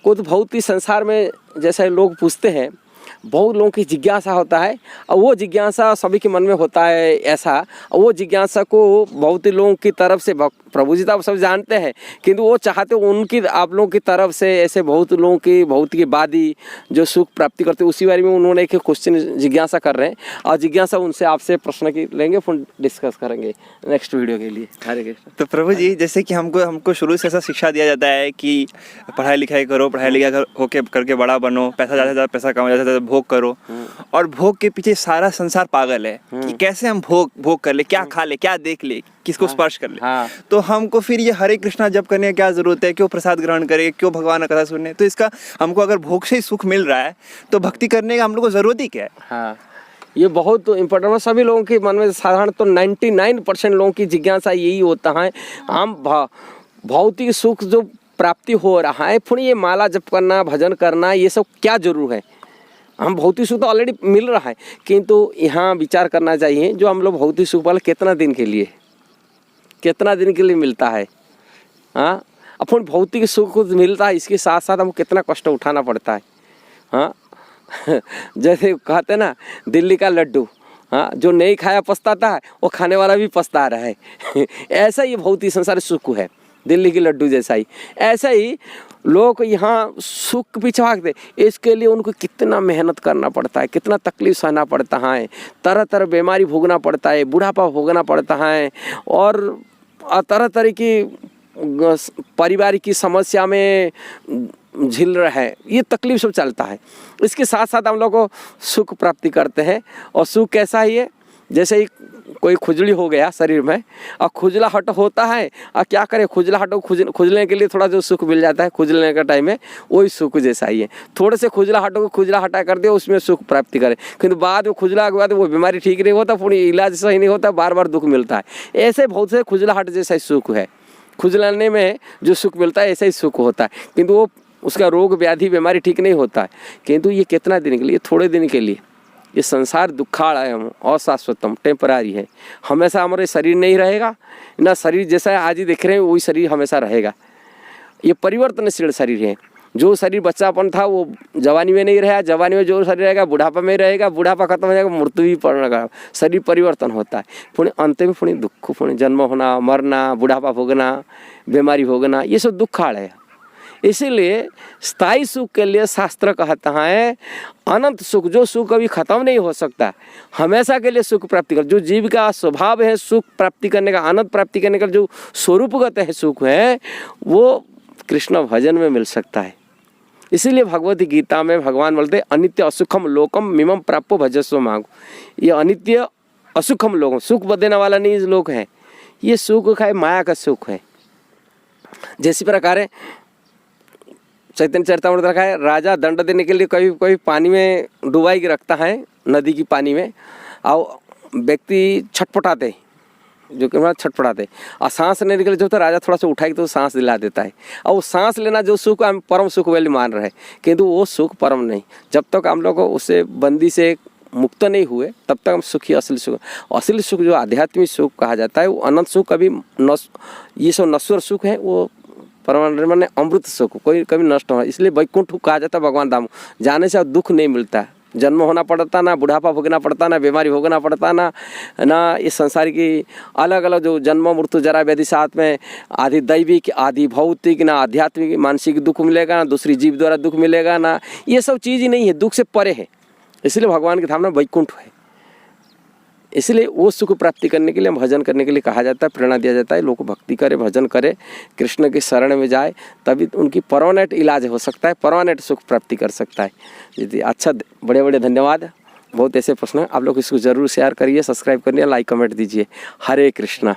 को तो बहुत ही संसार में जैसे लोग पूछते हैं, बहुत लोगों की जिज्ञासा होता है और वो जिज्ञासा सभी के मन में होता है ऐसा, वो जिज्ञासा को बहुत ही लोगों की तरफ से प्रभु जी तो आप सब जानते हैं, किंतु वो चाहते उनकी आप लोगों की तरफ से ऐसे बहुत लोगों की भौतिकवादी जो सुख प्राप्ति करते उसी बारे में उन्होंने एक क्वेश्चन जिज्ञासा कर रहे हैं और जिज्ञासा उनसे आपसे प्रश्न की लेंगे, फिर डिस्कस करेंगे नेक्स्ट वीडियो के लिए। हरे कृष्ण। तो प्रभु जी जैसे कि हमको शुरू से ऐसा शिक्षा दिया जाता है कि पढ़ाई लिखाई करो, पढ़ाई लिखाई होके करके बड़ा बनो, पैसा ज़्यादा से ज़्यादा पैसा कमाओ, ज़्यादा से ज़्यादा भोग करो, और भोग के पीछे सारा संसार पागल है कि कैसे हम भोग कर ले, क्या खा ले, क्या देख ले, किसको स्पर्श कर ले। तो हमको फिर ये हरे कृष्णा जप करने की क्या जरूरत है, क्यों प्रसाद ग्रहण करें, क्यों भगवान का कथा सुनने। तो इसका हमको अगर भोग से ही सुख मिल रहा है तो भक्ति करने का हम लोग को जरूरत ही क्या है। हाँ, ये बहुत इम्पोर्टेंट है। सभी लोगों के मन में साधारण तो 99% लोगों की जिज्ञासा यही होता है, हम भौतिक सुख जो प्राप्ति हो रहा है, फिर ये माला जप करना, भजन करना, ये सब क्या जरूर है। हम भौतिक सुख तो ऑलरेडी मिल रहा है, किंतु यहाँ विचार करना चाहिए जो हम लोग भौतिक सुख वाले कितना दिन के लिए मिलता है। हाँ, अपन भौतिक सुख मिलता है, इसके साथ साथ हमको कितना कष्ट उठाना पड़ता है। हाँ जैसे कहते हैं ना, दिल्ली का लड्डू, हाँ, जो नहीं खाया पछताता है, वो खाने वाला भी पछता रहा है। ऐसा ही भौतिक संसार सुख है, दिल्ली की लड्डू जैसा ही। ऐसा ही लोग यहाँ सुख पिछवाते, इसके लिए उनको कितना मेहनत करना पड़ता है, कितना तकलीफ सहना पड़ता है, तरह तरह बीमारी भोगना पड़ता है, बुढ़ापा भोगना पड़ता है, और तरह तरह की परिवार की समस्या में झिल रहा है, ये तकलीफ सब चलता है। इसके साथ साथ हम लोग को सुख प्राप्ति करते हैं। और सुख कैसा ही है, जैसे ही कोई खुजली हो गया शरीर में और खुजलाहट होता है, और क्या करें, खुजलाहट खुजलने के लिए थोड़ा जो सुख मिल जाता है खुजलने का टाइम में, वही सुख जैसा ही है। थोड़े से खुजलाहट को खुजला हटा कर दे, उसमें सुख प्राप्ति करें, किंतु बाद में खुजला के बाद वो बीमारी ठीक नहीं होता, पूरी इलाज सही नहीं होता, बार बार दुख मिलता है। ऐसे बहुत से खुजलाहट जैसा ही सुख है, खुजलाने में जो सुख मिलता है ऐसा ही सुख होता है, किंतु वो उसका रोग व्याधि बीमारी ठीक नहीं होता है। किंतु ये कितना दिन के लिए, थोड़े दिन के लिए। ये संसार दुखालयम अशाश्वतम, टेम्परारी है। हमेशा हमारे शरीर नहीं रहेगा ना, शरीर जैसा आज ही देख रहे हैं वही शरीर हमेशा रहेगा। ये परिवर्तनशील शरीर है। जो शरीर बच्चापन था वो जवानी में नहीं रहा, जवानी में जो शरीर रहेगा बुढ़ापा में रहेगा, बुढ़ापा खत्म हो जाएगा, मृत्यु भी पड़ेगा। शरीर परिवर्तन होता है, पुण्य अंत में पुण्य दुख, पुण्य जन्म होना, मरना, बुढ़ापा भोगना, बीमारी भोगना, ये सब दुखाल है। इसीलिए स्थायी सुख के लिए शास्त्र कहता है अनंत सुख, जो सुख कभी खत्म नहीं हो सकता, हमेशा के लिए सुख प्राप्ति कर। जो जीव का स्वभाव है सुख प्राप्ति करने का, आनंद प्राप्ति करने का जो स्वरूपगत है सुख है, वो कृष्ण भजन में मिल सकता है। इसीलिए भगवत गीता में भगवान बोलते हैं अनित्य असुखम लोकम मिमम प्राप्यो भजस्व मांगो। ये अनित्य असुखम लोकम, सुख देने वाला नहीं लोक है, ये सुख है माया का सुख है। जैसी प्रकार है चैतन्य चरितामृत रखा है, राजा दंड देने के लिए कभी कभी पानी में डुबाई के रखता है, नदी की पानी में, और व्यक्ति छटपटाते, जो कि छटपटाते, और सांस लेने के लिए जो होता है राजा थोड़ा सा उठाई तो सांस दिला देता है। और वो सांस लेना जो सुख हम परम सुख वाले मान रहे हैं, किंतु वो सुख परम नहीं। जब तक हम लोग उससे बंदी से मुक्त नहीं हुए तब तक हम सुखी असली सुख जो आध्यात्मिक सुख कहा जाता है, वो अनंत सुख कभी ये सब नश्वर सुख है, वो परमानंद माने अमृत सुख कोई कभी नष्ट हो। इसलिए वैकुंठ कहा जाता है भगवान धाम, जाने से दुख नहीं मिलता, जन्म होना पड़ता ना, बुढ़ापा भोगना पड़ता ना, बीमारी भोगना पड़ता ना इस संसार की अलग अलग जो जन्म मृत्यु जरा व्याधि, साथ में आदि दैविक आदि भौतिक ना आध्यात्मिक मानसिक दुख मिलेगा ना, दूसरी जीव द्वारा दुख मिलेगा ना, ये सब चीज़ ही नहीं है, दुख से परे है। इसलिए भगवान की धाम ना वैकुंठ है। इसलिए वो सुख प्राप्ति करने के लिए, भजन करने के लिए कहा जाता है, प्रेरणा दिया जाता है, लोग भक्ति करे, भजन करे, कृष्ण के शरण में जाए, तभी उनकी परमानेंट इलाज हो सकता है, परमानेंट सुख प्राप्ति कर सकता है। यदि अच्छा, बड़े बड़े धन्यवाद। बहुत ऐसे प्रश्न हैं, आप लोग इसको ज़रूर शेयर करिए, सब्सक्राइब करिए, लाइक कमेंट दीजिए। हरे कृष्णा।